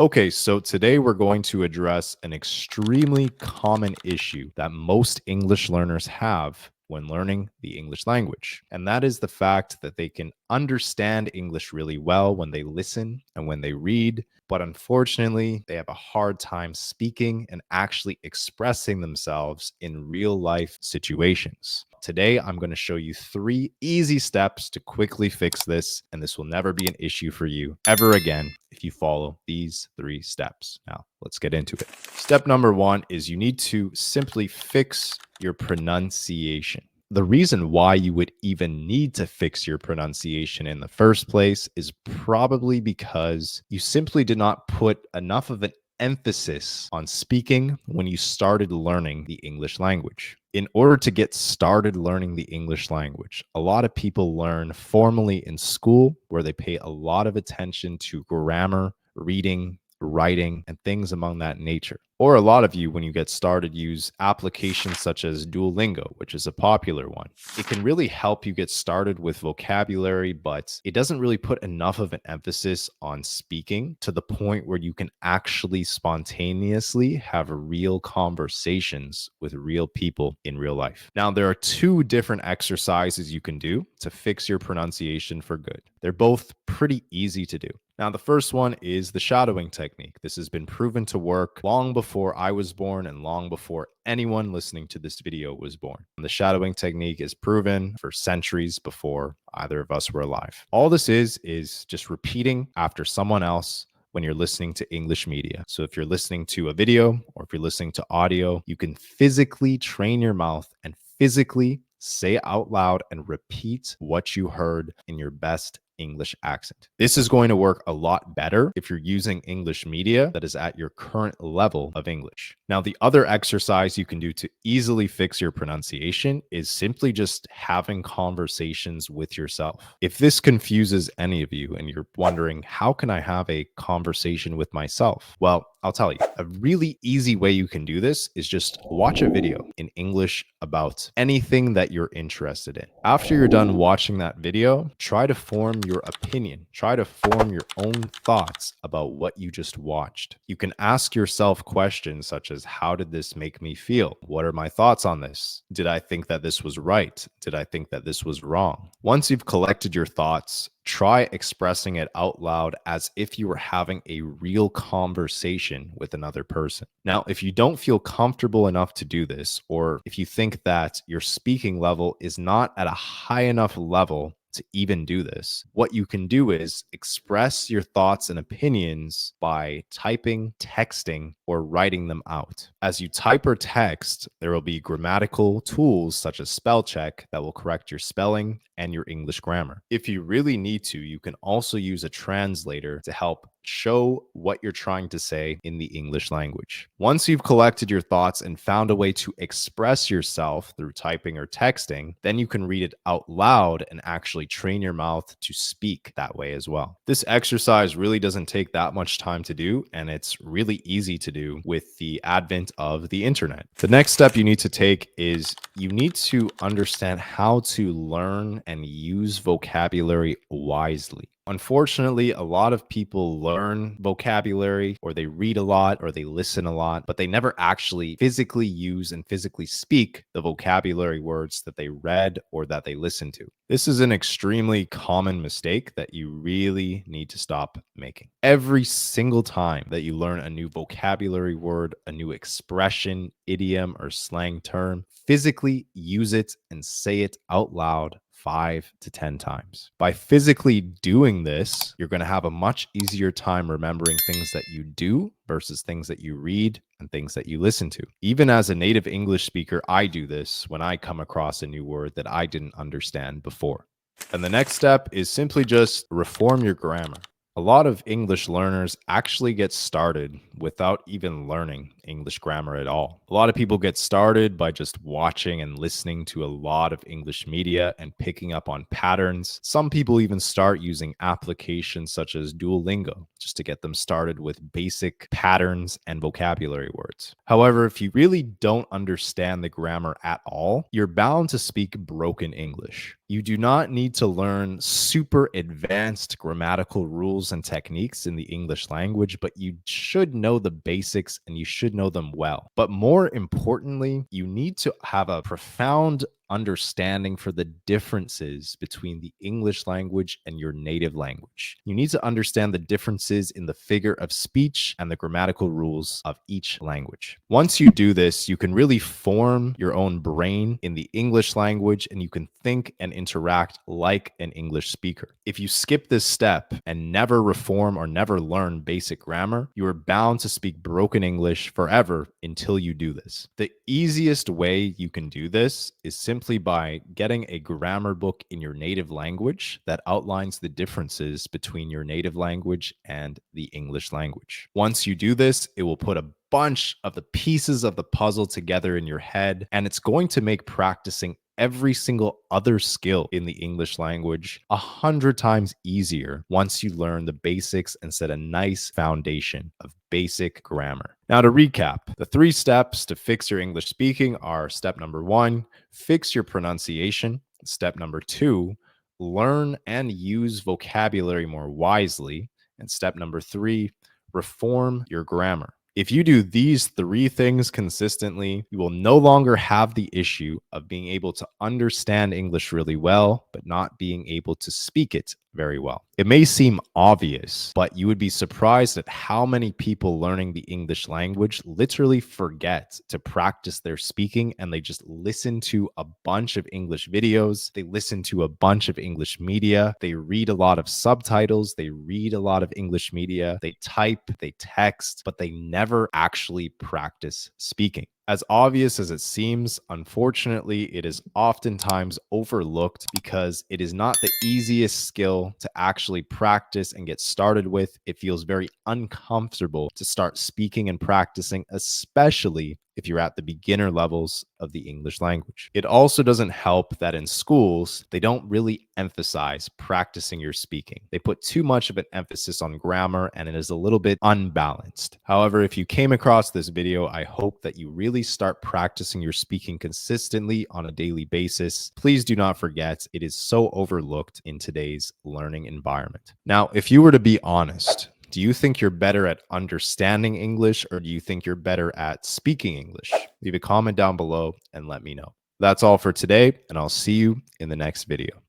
Okay, so today we're going to address an extremely common issue that most English learners have when learning the English language. And that is the fact that they can understand English really well when they listen and when they read, but unfortunately, they have a hard time speaking and actually expressing themselves in real life situations. Today, I'm going to show you 3 easy steps to quickly fix this, and this will never be an issue for you ever again if you follow these 3 steps. Now, let's get into it. Step number 1 is you need to simply fix your pronunciation. The reason why you would even need to fix your pronunciation in the first place is probably because you simply did not put enough of an emphasis on speaking when you started learning the English language. In order to get started learning the English language, a lot of people learn formally in school where they pay a lot of attention to grammar, reading, writing, and things among that nature. Or a lot of you, when you get started, use applications such as Duolingo, which is a popular one. It can really help you get started with vocabulary, but it doesn't really put enough of an emphasis on speaking to the point where you can actually spontaneously have real conversations with real people in real life. Now, there are 2 different exercises you can do to fix your pronunciation for good. They're both pretty easy to do. Now, the first one is the shadowing technique. This has been proven to work long before I was born and long before anyone listening to this video was born. The shadowing technique is proven for centuries before either of us were alive. All this is just repeating after someone else when you're listening to English media. So if you're listening to a video or if you're listening to audio, you can physically train your mouth and physically say out loud and repeat what you heard in your best English accent. This is going to work a lot better if you're using English media that is at your current level of English. Now, the other exercise you can do to easily fix your pronunciation is simply just having conversations with yourself. If this confuses any of you and you're wondering, how can I have a conversation with myself? Well, I'll tell you, a really easy way you can do this is just watch a video in English about anything that you're interested in. After you're done watching that video, try to form your opinion. Try to form your own thoughts about what you just watched. You can ask yourself questions such as, how did this make me feel? What are my thoughts on this? Did I think that this was right? Did I think that this was wrong? Once you've collected your thoughts, try expressing it out loud as if you were having a real conversation with another person. Now, if you don't feel comfortable enough to do this, or if you think that your speaking level is not at a high enough level to even do this, what you can do is express your thoughts and opinions by typing, texting, or writing them out. As you type or text, there will be grammatical tools such as spell check that will correct your spelling and your English grammar. If you really need to, you can also use a translator to help show what you're trying to say in the English language. Once you've collected your thoughts and found a way to express yourself through typing or texting, then you can read it out loud and actually train your mouth to speak that way as well. This exercise really doesn't take that much time to do, and it's really easy to do with the advent of the internet. The next step you need to take is you need to understand how to learn and use vocabulary wisely. Unfortunately, a lot of people learn vocabulary or they read a lot or they listen a lot, but they never actually physically use and physically speak the vocabulary words that they read or that they listened to. This is an extremely common mistake that you really need to stop making. Every single time that you learn a new vocabulary word, a new expression, idiom, or slang term, physically use it and say it out loud 5 to 10 times. By physically doing this, you're going to have a much easier time remembering things that you do versus things that you read and things that you listen to. Even as a native English speaker, I do this when I come across a new word that I didn't understand before. And the next step is simply just reform your grammar. A lot of English learners actually get started without even learning English grammar at all. A lot of people get started by just watching and listening to a lot of English media and picking up on patterns. Some people even start using applications such as Duolingo just to get them started with basic patterns and vocabulary words. However, if you really don't understand the grammar at all, you're bound to speak broken English. You do not need to learn super advanced grammatical rules and techniques in the English language, but you should know the basics and you should know them well. But more importantly, you need to have a profound understanding for the differences between the English language and your native language. You need to understand the differences in the figure of speech and the grammatical rules of each language. Once you do this, you can really form your own brain in the English language and you can think and interact like an English speaker. If you skip this step and never reform or never learn basic grammar, you are bound to speak broken English forever until you do this. The easiest way you can do this is simply by getting a grammar book in your native language that outlines the differences between your native language and the English language. Once you do this, it will put a bunch of the pieces of the puzzle together in your head, and it's going to make practicing every single other skill in the English language 100 times easier once you learn the basics and set a nice foundation of basic grammar. Now, to recap, the 3 steps to fix your English speaking are: step number 1, fix your pronunciation; step number 2, learn and use vocabulary more wisely; and step number 3, reform your grammar. If you do these 3 things consistently, you will no longer have the issue of being able to understand English really well, but not being able to speak it very well. It may seem obvious, but you would be surprised at how many people learning the English language literally forget to practice their speaking, and they just listen to a bunch of English videos, they listen to a bunch of English media, they read a lot of subtitles, they read a lot of English media, they type, they text, but they never actually practice speaking. As obvious as it seems, unfortunately, it is oftentimes overlooked because it is not the easiest skill to actually practice and get started with. It feels very uncomfortable to start speaking and practicing, especially if you're at the beginner levels of the English language. It also doesn't help that in schools, they don't really emphasize practicing your speaking. They put too much of an emphasis on grammar and it is a little bit unbalanced. However, if you came across this video, I hope that you really start practicing your speaking consistently on a daily basis. Please do not forget, it is so overlooked in today's learning environment. Now, if you were to be honest, do you think you're better at understanding English or do you think you're better at speaking English? Leave a comment down below and let me know. That's all for today, and I'll see you in the next video.